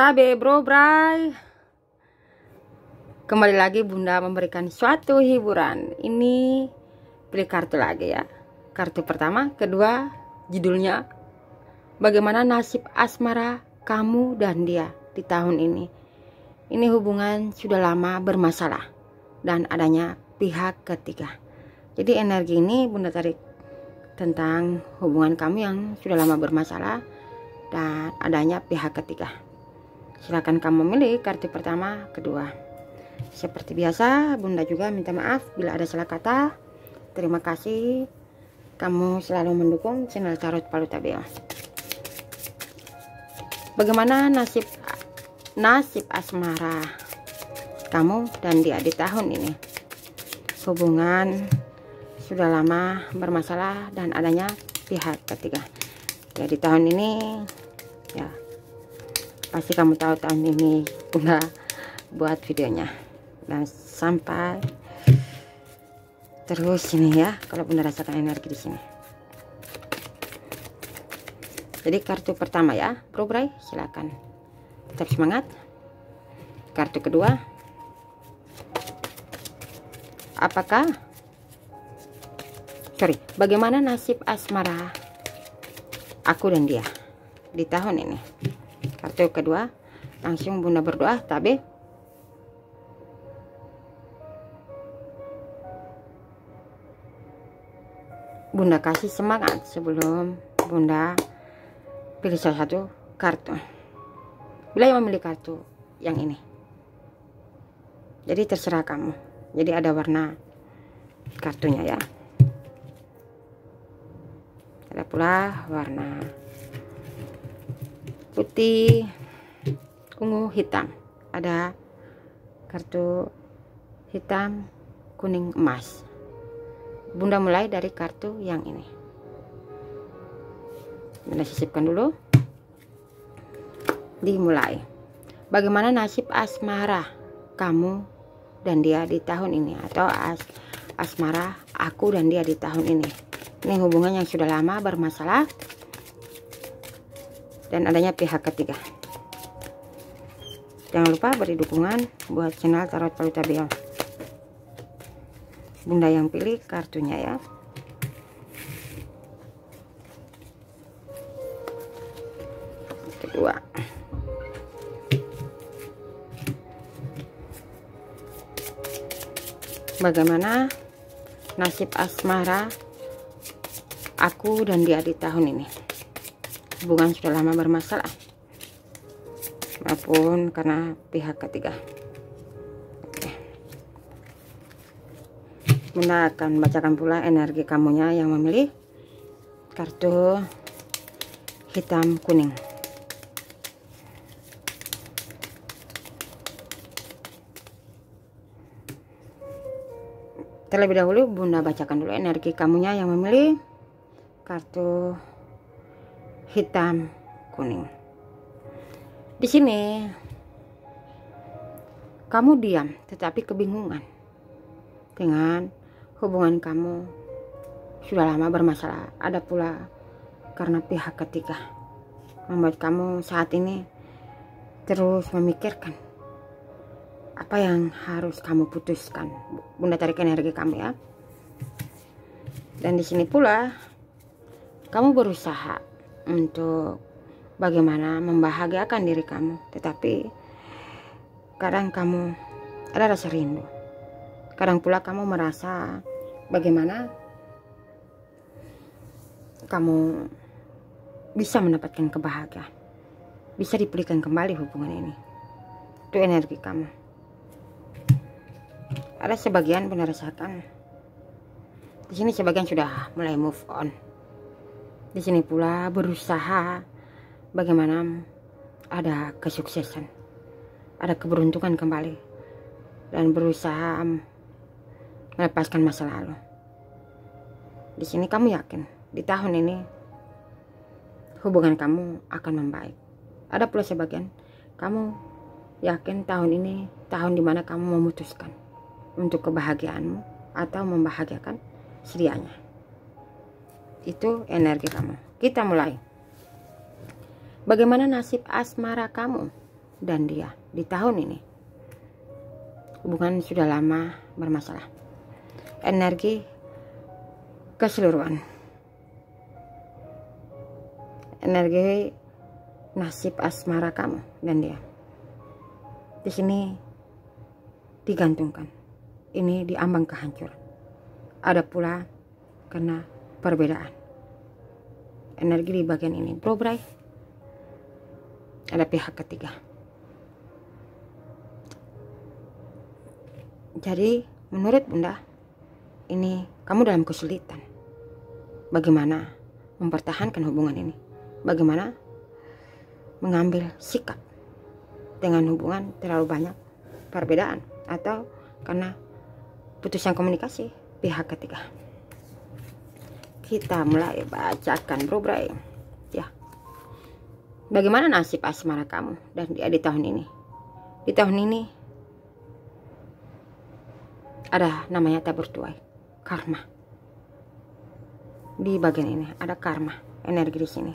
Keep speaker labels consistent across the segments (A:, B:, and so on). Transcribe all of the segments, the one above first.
A: Tabe bro bray, kembali lagi Bunda memberikan suatu hiburan. Ini pilih kartu lagi ya. Kartu pertama, kedua, judulnya bagaimana nasib asmara kamu dan dia di tahun ini. Ini hubungan sudah lama bermasalah dan adanya pihak ketiga. Jadi energi ini Bunda tarik tentang hubungan kamu yang sudah lama bermasalah dan adanya pihak ketiga. Silakan kamu memilih kartu pertama, kedua. Seperti biasa, Bunda juga minta maaf bila ada salah kata. Terima kasih kamu selalu mendukung channel Tarot Palu Tabeo. Bagaimana nasib asmara kamu dan dia di tahun ini? Hubungan sudah lama bermasalah dan adanya pihak ketiga. Ya, di tahun ini ya pasti kamu tahu tahun ini Bunda buat videonya dan sampai terus ini ya kalau Bunda rasakan energi di sini. Jadi kartu pertama ya bro bray, silakan tetap semangat. Kartu kedua, bagaimana nasib asmara aku dan dia di tahun ini? Kartu kedua, langsung Bunda berdoa. Tabe, Bunda kasih semangat sebelum Bunda pilih salah satu kartu. Bila yang memilih kartu yang ini, jadi terserah kamu. Jadi ada warna kartunya ya, ada pula warna putih, ungu, hitam. Ada kartu hitam, kuning, emas. Bunda mulai dari kartu yang ini. Bunda sisipkan dulu. Dimulai. Bagaimana nasib asmara kamu dan dia di tahun ini, atau asmara aku dan dia di tahun ini? Ini hubungan yang sudah lama bermasalah dan adanya pihak ketiga. Jangan lupa beri dukungan buat channel Tarot Palu Tabeo. Bunda yang pilih kartunya ya. Kedua, bagaimana nasib asmara aku dan dia di tahun ini? Hubungan sudah lama bermasalah maupun karena pihak ketiga. Oke. Bunda akan bacakan pula energi kamunya yang memilih kartu hitam kuning. Terlebih dahulu Bunda bacakan dulu energi kamunya yang memilih kartu hitam kuning. Di sini kamu diam tetapi kebingungan dengan hubungan kamu sudah lama bermasalah. Ada pula karena pihak ketiga membuat kamu saat ini terus memikirkan apa yang harus kamu putuskan. Bunda tarik energi kamu ya. Dan di sini pula kamu berusaha untuk bagaimana membahagiakan diri kamu, tetapi kadang kamu ada rasa rindu. Kadang pula kamu merasa bagaimana kamu bisa mendapatkan kebahagiaan, bisa dipulihkan kembali hubungan ini. Itu energi kamu. Ada sebagian Bunda rasakan di sini, sebagian sudah mulai move on. Di sini pula berusaha bagaimana ada kesuksesan, ada keberuntungan kembali, dan berusaha melepaskan masa lalu. Di sini kamu yakin di tahun ini hubungan kamu akan membaik. Ada pula sebagian kamu yakin tahun ini tahun dimana kamu memutuskan untuk kebahagiaanmu atau membahagiakan sedianya. Itu energi kamu. Kita mulai. Bagaimana nasib asmara kamu dan dia di tahun ini. Hubungan sudah lama bermasalah. Energi keseluruhan. Energi nasib asmara kamu dan dia. Di sini digantungkan. Ini diambang kehancuran. Ada pula karena perbedaan. Energi di bagian ini, bro bray. Ada pihak ketiga. Jadi menurut Bunda, ini kamu dalam kesulitan. Bagaimana mempertahankan hubungan ini? Bagaimana mengambil sikap dengan hubungan terlalu banyak perbedaan atau karena putusan komunikasi pihak ketiga. Kita mulai bacakan bro bray ya. Bagaimana nasib asmara kamu dan dia di tahun ini? Di tahun ini ada namanya tabur tuai, karma. Di bagian ini ada karma, energi di sini.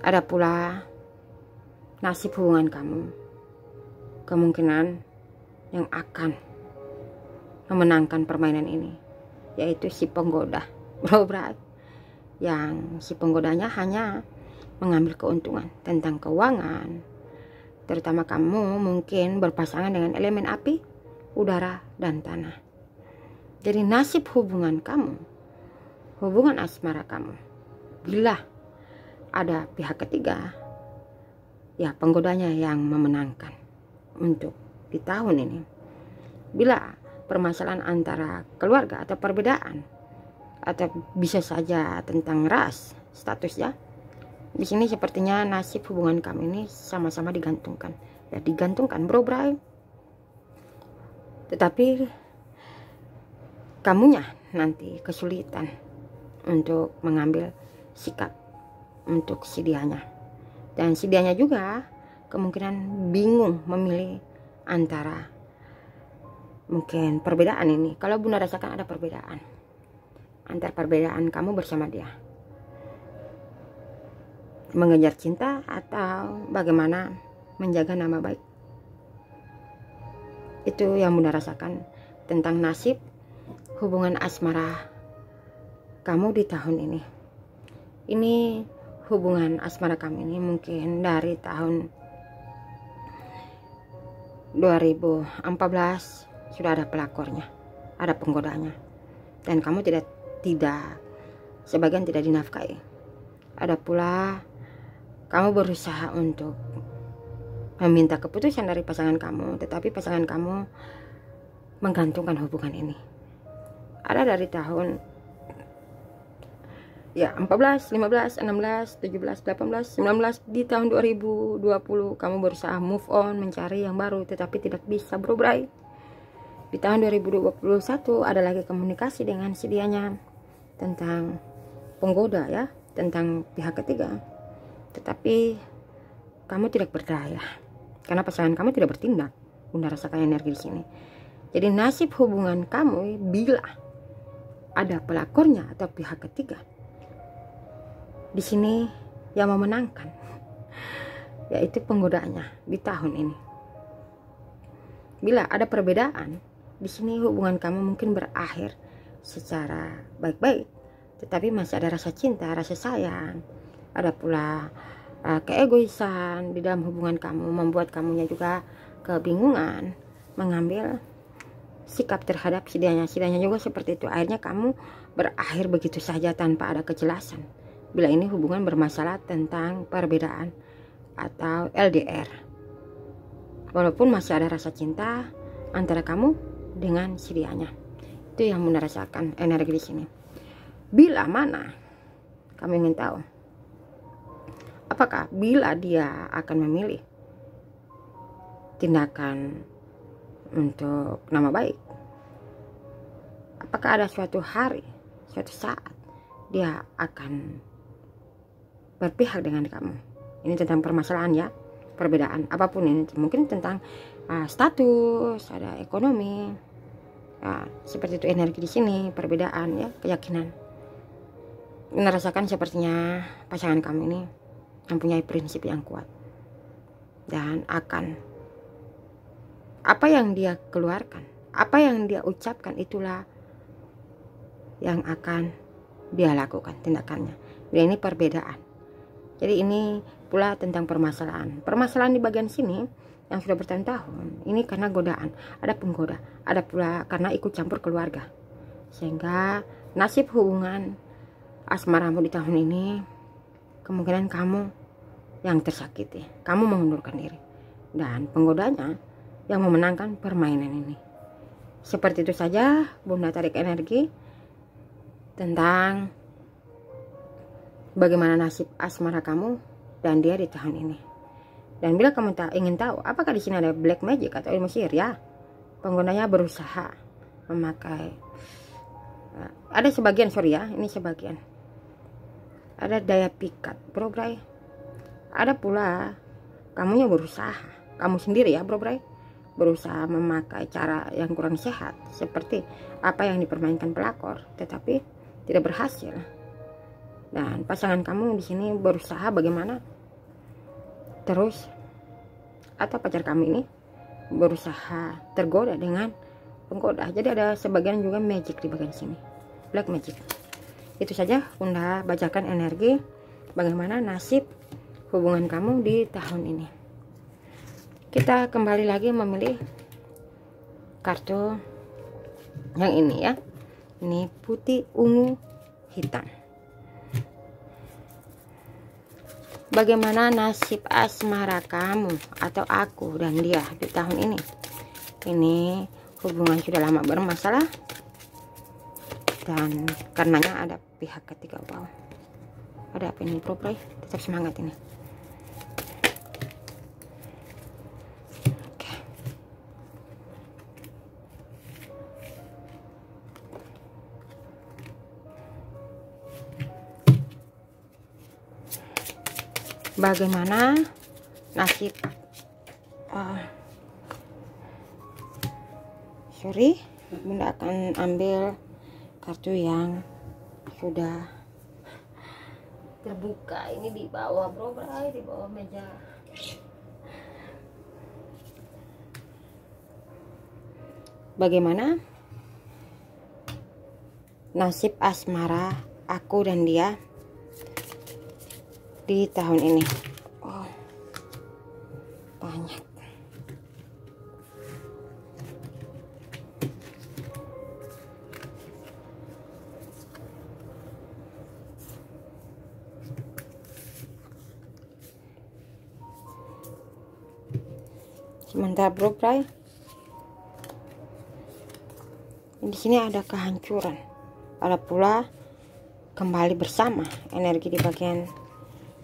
A: Ada pula nasib hubungan kamu, kemungkinan yang akan memenangkan permainan ini, yaitu si penggoda, bro bray. Yang si penggodanya hanya mengambil keuntungan tentang keuangan, terutama kamu mungkin berpasangan dengan elemen api, udara, dan tanah. Jadi nasib hubungan kamu, hubungan asmara kamu, bila ada pihak ketiga, ya penggodanya yang memenangkan untuk di tahun ini. Bila permasalahan antara keluarga atau perbedaan, atau bisa saja tentang ras, status ya, di sini sepertinya nasib hubungan kamu ini sama-sama digantungkan. Ya digantungkan bro bray. Tetapi kamunya nanti kesulitan untuk mengambil sikap untuk si dianya. Dan si dianya juga kemungkinan bingung memilih antara mungkin perbedaan ini. Kalau Bunda rasakan ada perbedaan antar perbedaan kamu bersama dia, mengejar cinta atau bagaimana menjaga nama baik. Itu yang Bunda rasakan tentang nasib hubungan asmara kamu di tahun ini. Ini hubungan asmara kamu ini mungkin dari tahun 2014 sudah ada pelakornya, ada penggodanya, dan kamu tidak sebagian tidak dinafkahi. Ada pula kamu berusaha untuk meminta keputusan dari pasangan kamu, tetapi pasangan kamu menggantungkan hubungan ini. Ada dari tahun ya 14, 15, 16, 17, 18, 19, di tahun 2020 kamu berusaha move on, mencari yang baru, tetapi tidak bisa bro bray. Di tahun 2021 ada lagi komunikasi dengan si dianya tentang penggoda ya, tentang pihak ketiga, tetapi kamu tidak berdaya karena pasangan kamu tidak bertindak. Bunda rasakan energi di sini. Jadi nasib hubungan kamu bila ada pelakornya atau pihak ketiga, di sini yang memenangkan yaitu penggodanya di tahun ini. Bila ada perbedaan, di sini hubungan kamu mungkin berakhir secara baik-baik, tetapi masih ada rasa cinta, rasa sayang. Ada pula keegoisan di dalam hubungan kamu, membuat kamunya juga kebingungan mengambil sikap terhadap sidanya juga seperti itu. Akhirnya kamu berakhir begitu saja tanpa ada kejelasan. Bila ini hubungan bermasalah tentang perbedaan atau LDR, walaupun masih ada rasa cinta antara kamu dengan si dianya. Itu yang Bunda rasakan energi di sini. Bila mana kamu ingin tahu, apakah bila dia akan memilih tindakan untuk nama baik, apakah ada suatu hari, suatu saat dia akan berpihak dengan kamu. Ini tentang permasalahan ya, perbedaan apapun ini, mungkin tentang status, ada ekonomi ya, seperti itu energi di sini, perbedaan ya, keyakinan. Merasakan sepertinya pasangan kamu ini mempunyai prinsip yang kuat, dan akan apa yang dia keluarkan, apa yang dia ucapkan, itulah yang akan dia lakukan tindakannya. Dan ini perbedaan. Jadi ini pula tentang permasalahan di bagian sini yang sudah bertahun-tahun. Ini karena godaan, ada penggoda, ada pula karena ikut campur keluarga, sehingga nasib hubungan asmaramu di tahun ini kemungkinan kamu yang tersakiti, kamu mengundurkan diri, dan penggodanya yang memenangkan permainan ini. Seperti itu saja Bunda tarik energi tentang bagaimana nasib asmara kamu dan dia di tahun ini. Dan bila kamu ingin tahu apakah di sini ada black magic atau ilmu sihir, ya, penggunanya berusaha memakai ada sebagian, sorry ya, ini sebagian ada daya pikat, bro bray. Ada pula kamunya berusaha, kamu sendiri ya bro bray, berusaha memakai cara yang kurang sehat seperti apa yang dipermainkan pelakor, tetapi tidak berhasil. Dan pasangan kamu di sini berusaha bagaimana terus, atau pacar kamu ini berusaha tergoda dengan penggoda. Jadi ada sebagian juga magic di bagian sini, black magic. Itu saja Bunda bacakan energi bagaimana nasib hubungan kamu di tahun ini. Kita kembali lagi memilih kartu yang ini ya. Ini putih, ungu, hitam. Bagaimana nasib asmara kamu atau aku dan dia di tahun ini? Ini hubungan sudah lama bermasalah, dan karenanya ada pihak ketiga. Wow, ada apa ini bro bray? Tetap semangat ini. Oke. Bagaimana nasib sorry, Bunda akan ambil kartu yang sudah terbuka. Ini di bawah bro bray, di bawah meja. Bagaimana nasib asmara aku dan dia di tahun ini? Oh, banyak. Sementara bro bray, di sini ada kehancuran, ada pula kembali bersama. Energi di bagian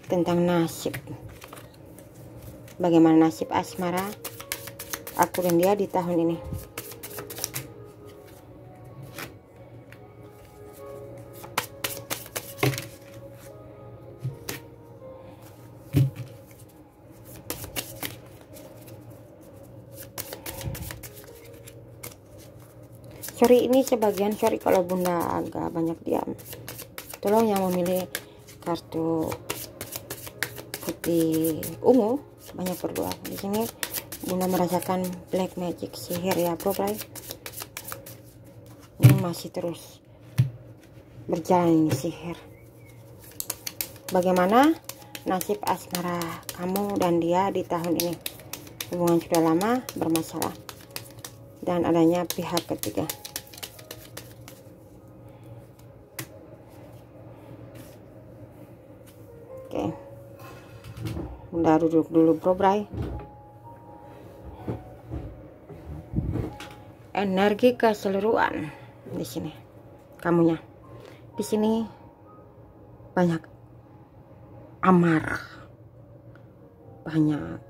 A: tentang nasib. Bagaimana nasib asmara aku dan dia di tahun ini? Sorry ini sebagian, sorry kalau Bunda agak banyak diam. Tolong yang memilih kartu putih ungu banyak berdoa. Di sini Bunda merasakan black magic, sihir ya bro bray. Ini masih terus berjalan ini sihir. Bagaimana nasib asmara kamu dan dia di tahun ini? Hubungan sudah lama bermasalah dan adanya pihak ketiga. Oke, Bunda duduk dulu bro bray. Energi keseluruhan di sini, kamunya di sini banyak amarah, banyak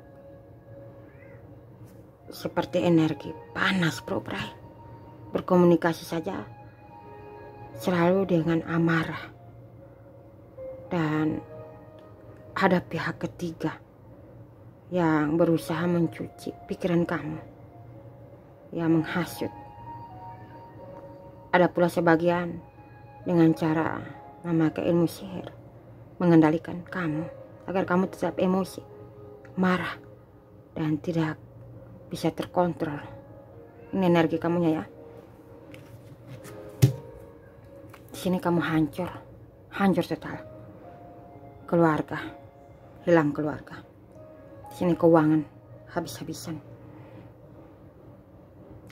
A: seperti energi panas bro bray. Berkomunikasi saja selalu dengan amarah, dan ada pihak ketiga yang berusaha mencuci pikiran kamu, yang menghasut. Ada pula sebagian dengan cara memakai ilmu sihir mengendalikan kamu agar kamu tetap emosi, marah, dan tidak bisa terkontrol. Ini energi kamunya ya. Di sini kamu hancur total. Keluarga, hilang keluarga. Di sini keuangan habis-habisan.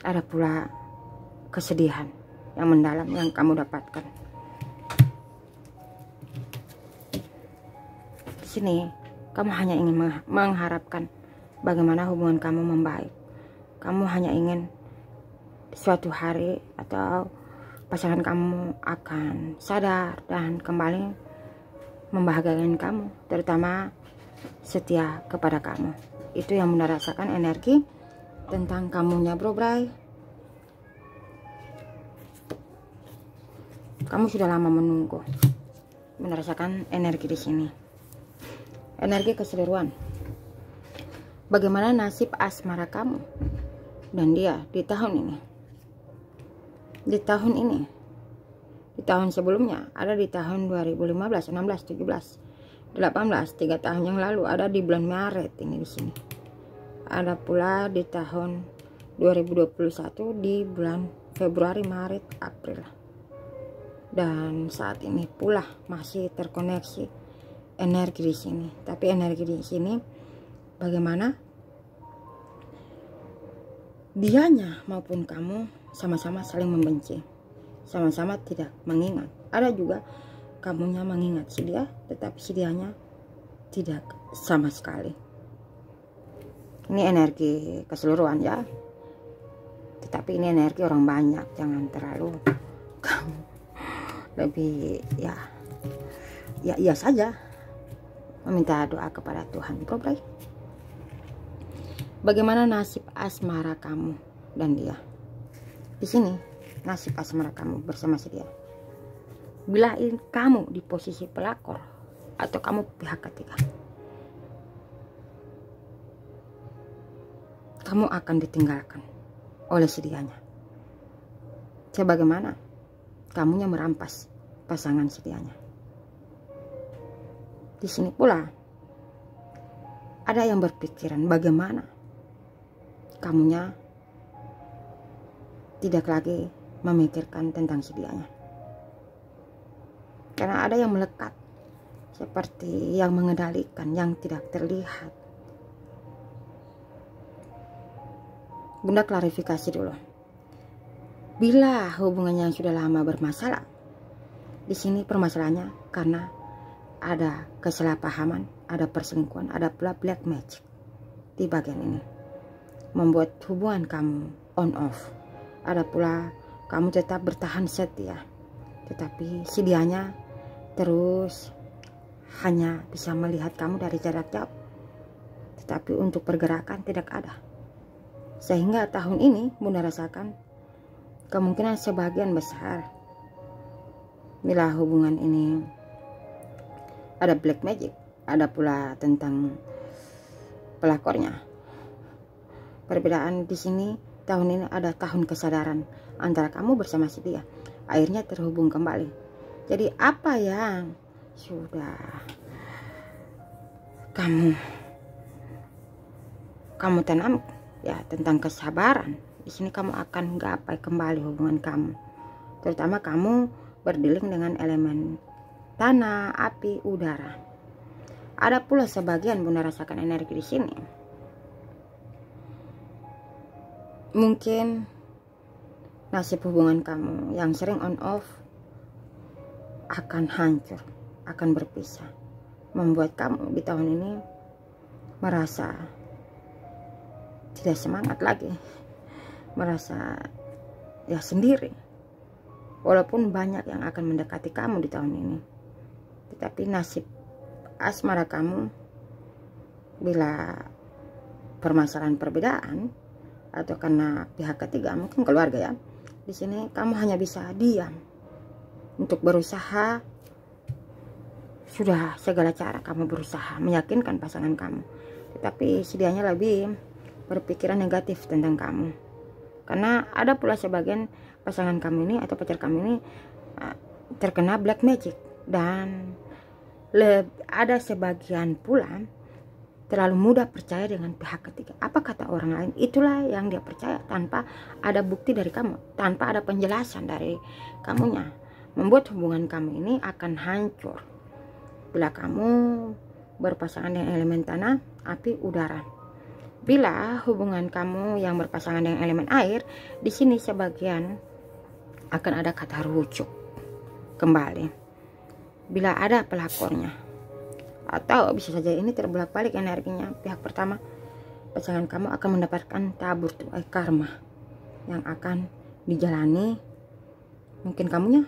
A: Ada pula kesedihan yang mendalam yang kamu dapatkan. Di sini kamu hanya ingin mengharapkan bagaimana hubungan kamu membaik. Kamu hanya ingin suatu hari atau pasangan kamu akan sadar dan kembali membahagiakan kamu, terutama setia kepada kamu. Itu yang Bunda rasakan energi tentang kamunya, Bro Bray. Kamu sudah lama menunggu. Bunda rasakan energi di sini. Energi keseluruhan. Bagaimana nasib asmara kamu dan dia di tahun ini? Di tahun ini, di tahun sebelumnya, ada di tahun 2015, 16, 17, 18, 3 tahun yang lalu, ada di bulan Maret ini di sini. Ada pula di tahun 2021 di bulan Februari, Maret, April. Dan saat ini pula masih terkoneksi energi di sini. Tapi energi di sini bagaimana dianya maupun kamu sama-sama saling membenci, sama-sama tidak mengingat. Ada juga kamunya mengingat si dia, tetapi si dianya tidak sama sekali. Ini energi keseluruhan ya, tetapi ini energi orang banyak. Jangan terlalu kamu lebih ya saja meminta doa kepada Tuhan, Bro Bray. Bagaimana nasib asmara kamu dan dia? Di sini nasib asmara kamu bersama si dia. Bila kamu di posisi pelakor atau kamu pihak ketiga, kamu akan ditinggalkan oleh si dianya. Sebagaimana kamunya merampas pasangan si dianya. Di sini pula ada yang berpikiran bagaimana kamunya tidak lagi memikirkan tentang si dianya. Karena ada yang melekat, seperti yang mengendalikan, yang tidak terlihat. Bunda klarifikasi dulu. Bila hubungannya sudah lama bermasalah, di sini permasalahannya karena ada kesalahpahaman, ada perselingkuhan, ada pula black magic di bagian ini, membuat hubungan kamu on off. Ada pula kamu tetap bertahan setia, tetapi si dianya terus hanya bisa melihat kamu dari jarak jauh, tetapi untuk pergerakan tidak ada. Sehingga tahun ini Bunda rasakan kemungkinan sebagian besar bila hubungan ini ada black magic, ada pula tentang pelakornya. Perbedaan di sini tahun ini ada tahun kesadaran antara kamu bersama si dia, akhirnya terhubung kembali. Jadi apa yang sudah kamu tanam ya tentang kesabaran, di sini kamu akan gapai kembali hubungan kamu. Terutama kamu berdealing dengan elemen tanah, api, udara. Ada pula sebagian Bunda rasakan energi di sini. Mungkin nasib hubungan kamu yang sering on off akan hancur, akan berpisah, membuat kamu di tahun ini merasa tidak semangat lagi, merasa ya sendiri. Walaupun banyak yang akan mendekati kamu di tahun ini, tetapi nasib asmara kamu bila permasalahan perbedaan atau karena pihak ketiga, mungkin keluarga ya, di sini kamu hanya bisa diam untuk berusaha. Sudah segala cara kamu berusaha meyakinkan pasangan kamu, tetapi sedianya lebih berpikiran negatif tentang kamu. Karena ada pula sebagian pasangan kamu ini atau pacar kamu ini terkena black magic, dan ada sebagian pula terlalu mudah percaya dengan pihak ketiga. Apa kata orang lain, itulah yang dia percaya tanpa ada bukti dari kamu, tanpa ada penjelasan dari kamunya. Membuat hubungan kamu ini akan hancur bila kamu berpasangan dengan elemen tanah, api, udara. Bila hubungan kamu yang berpasangan dengan elemen air, di sini sebagian akan ada kata rujuk kembali. Bila ada pelakornya, atau bisa saja ini terbolak-balik energinya. Pihak pertama, pasangan kamu akan mendapatkan tabur tuai karma yang akan dijalani, mungkin kamunya,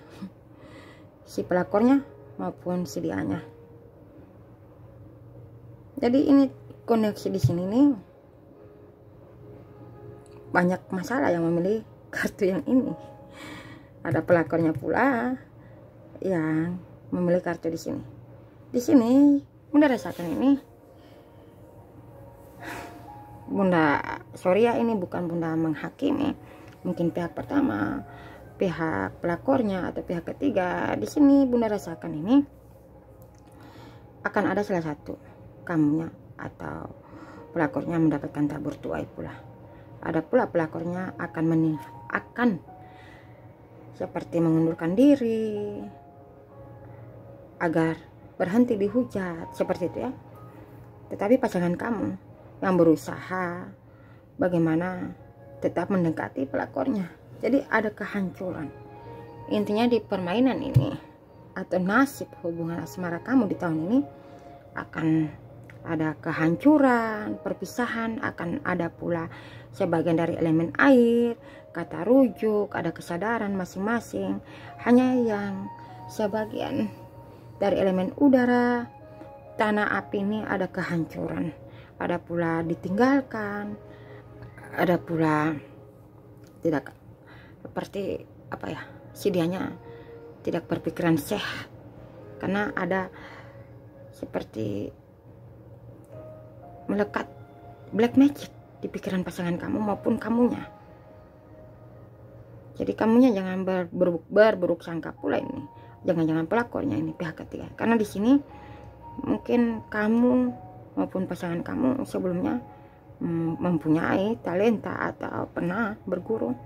A: si pelakornya maupun si dianya. Jadi ini koneksi di sini nih banyak masalah yang memilih kartu yang ini. Ada pelakornya pula yang memilih kartu di sini. Di sini Bunda rasakan ini, Bunda, sorry ya, ini bukan Bunda menghakimi. Mungkin pihak pertama, pihak pelakornya atau pihak ketiga. Di sini Bunda rasakan ini akan ada salah satu kamunya atau pelakornya mendapatkan tabur tuai pula. Ada pula pelakornya akan seperti mengundurkan diri agar berhenti dihujat, seperti itu ya. Tetapi pasangan kamu yang berusaha bagaimana tetap mendekati pelakornya. Jadi ada kehancuran. Intinya di permainan ini atau nasib hubungan asmara kamu di tahun ini akan ada kehancuran, perpisahan, akan ada pula sebagian dari elemen air, kata rujuk, ada kesadaran masing-masing. Hanya yang sebagian dari elemen udara, tanah, api ini ada kehancuran, ada pula ditinggalkan, ada pula tidak seperti apa ya, sedianya tidak berpikiran sehat, karena ada seperti melekat black magic di pikiran pasangan kamu maupun kamunya. Jadi kamunya jangan berburuk sangka pula ini. Jangan-jangan pelakornya ini pihak ketiga. Karena di sini mungkin kamu maupun pasangan kamu sebelumnya mempunyai talenta atau pernah berguru,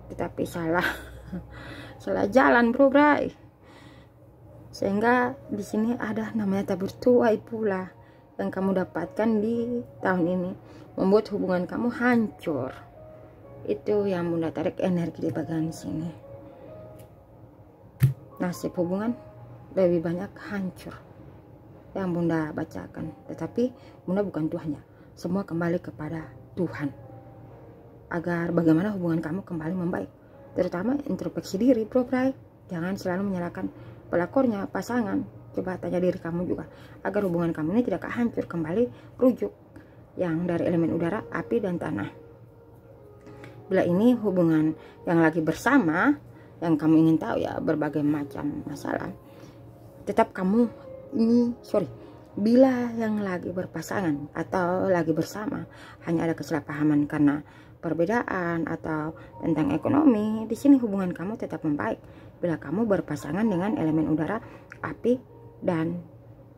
A: tetapi salah jalan, bro, bray. Sehingga di sini ada namanya tabur tuai pula yang kamu dapatkan di tahun ini, membuat hubungan kamu hancur. Itu yang Bunda tarik energi di bagian sini. Nasib hubungan lebih banyak hancur yang Bunda bacakan, tetapi Bunda bukan Tuhannya. Semua kembali kepada Tuhan agar bagaimana hubungan kamu kembali membaik. Terutama introspeksi diri, bro, bray. Jangan selalu menyalahkan pelakornya, pasangan. Coba tanya diri kamu juga agar hubungan kamu ini tidak hancur. Kembali rujuk yang dari elemen udara, api, dan tanah. Bila ini hubungan yang lagi bersama, yang kamu ingin tahu ya, berbagai macam masalah, tetap kamu ini, bila yang lagi berpasangan atau lagi bersama hanya ada kesalahpahaman karena perbedaan atau tentang ekonomi, di sini hubungan kamu tetap membaik bila kamu berpasangan dengan elemen udara, api, dan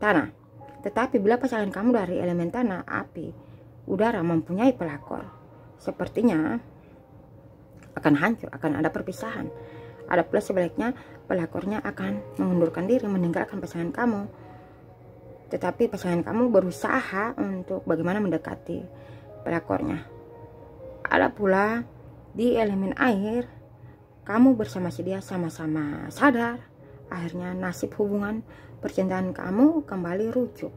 A: tanah. Tetapi bila pasangan kamu dari elemen tanah, api, udara mempunyai pelakor, sepertinya akan hancur, akan ada perpisahan. Ada pula sebaliknya, pelakornya akan mengundurkan diri, meninggalkan pasangan kamu. Tetapi pasangan kamu berusaha untuk bagaimana mendekati pelakornya. Ada pula di elemen air, kamu bersama si dia sama-sama sadar. Akhirnya nasib hubungan percintaan kamu kembali rujuk.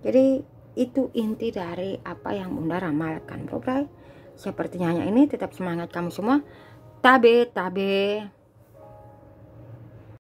A: Jadi itu inti dari apa yang Bunda ramalkan, bro, bray. Sepertinya hanya ini, tetap semangat kamu semua. Tabe.